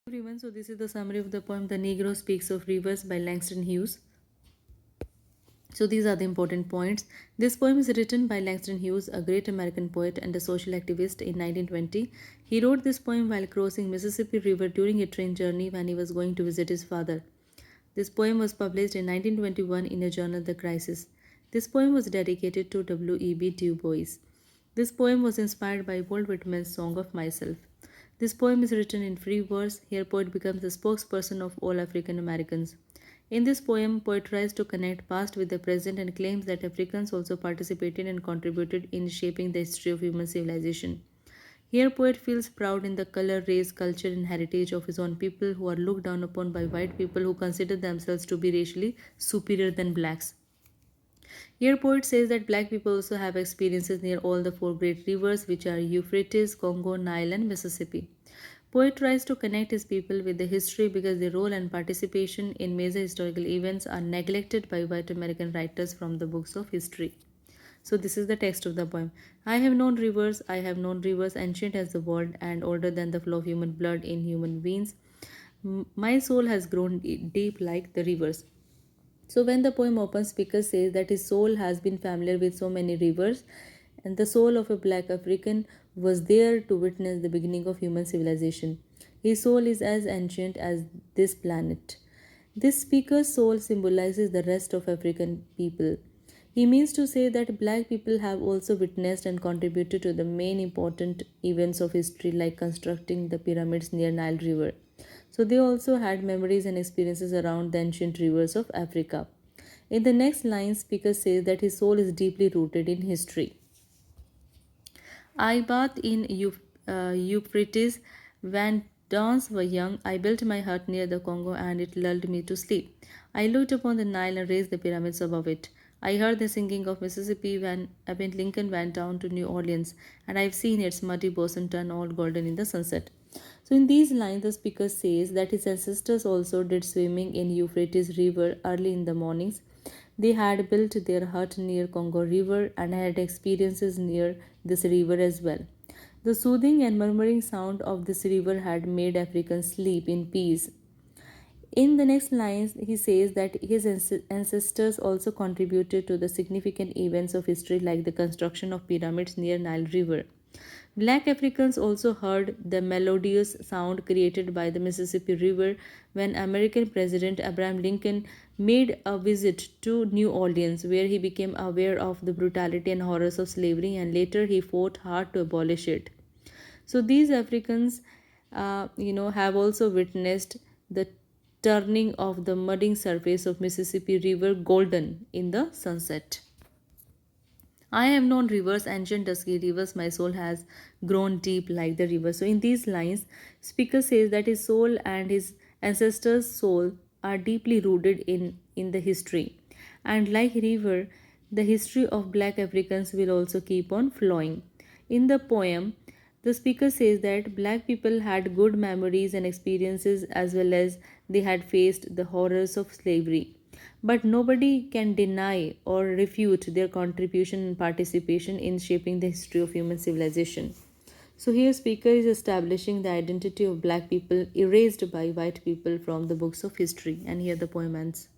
Everyone, so this is the summary of the poem The Negro Speaks of Rivers by Langston Hughes. So these are the important points. This poem is written by Langston Hughes, a great American poet and a social activist in 1920. He wrote this poem while crossing Mississippi River during a train journey when he was going to visit his father. This poem was published in 1921 in a journal The Crisis. This poem was dedicated to W.E.B. Du Bois. This poem was inspired by Walt Whitman's Song of Myself. This poem is written in free verse. Here, poet becomes the spokesperson of all African Americans. In this poem, poet tries to connect past with the present and claims that Africans also participated and contributed in shaping the history of human civilization. Here, poet feels proud in the color, race, culture, and heritage of his own people who are looked down upon by white people who consider themselves to be racially superior than blacks. Here, poet says that black people also have experiences near all the four great rivers, which are Euphrates, Congo, Nile, and Mississippi. Poet tries to connect his people with the history because their role and participation in major historical events are neglected by white American writers from the books of history. So, this is the text of the poem. I have known rivers ancient as the world and older than the flow of human blood in human veins. My soul has grown deep like the rivers. So when the poem opens, speaker says that his soul has been familiar with so many rivers, and the soul of a black African was there to witness the beginning of human civilization. His soul is as ancient as this planet. This speaker's soul symbolizes the rest of African people. He means to say that black people have also witnessed and contributed to the main important events of history, like constructing the pyramids near Nile River. So they also had memories and experiences around the ancient rivers of Africa. In the next line, speaker says that his soul is deeply rooted in history. I bathed in Euphrates when dawns were young. I built my hut near the Congo and it lulled me to sleep. I looked upon the Nile and raised the pyramids above it. I heard the singing of Mississippi when Abraham Lincoln went down to New Orleans, and I've seen its muddy bosom turn all golden in the sunset. So, in these lines, the speaker says that his ancestors also did swimming in Euphrates River early in the mornings. They had built their hut near Congo River and had experiences near this river as well. The soothing and murmuring sound of this river had made Africans sleep in peace. In the next lines, he says that his ancestors also contributed to the significant events of history like the construction of pyramids near Nile River. Black Africans also heard the melodious sound created by the Mississippi River when American President Abraham Lincoln made a visit to New Orleans, where he became aware of the brutality and horrors of slavery, and later he fought hard to abolish it. So these Africans, have also witnessed the turning of the mudding surface of Mississippi River golden in the sunset. I have known rivers, ancient dusky rivers. My soul has grown deep like the river. So, in these lines, speaker says that his soul and his ancestors' soul are deeply rooted in the history. And like river, the history of black Africans will also keep on flowing. In the poem, the speaker says that black people had good memories and experiences as well as they had faced the horrors of slavery. But nobody can deny or refute their contribution and participation in shaping the history of human civilization. So here speaker is establishing the identity of black people erased by white people from the books of history, and here the poem ends.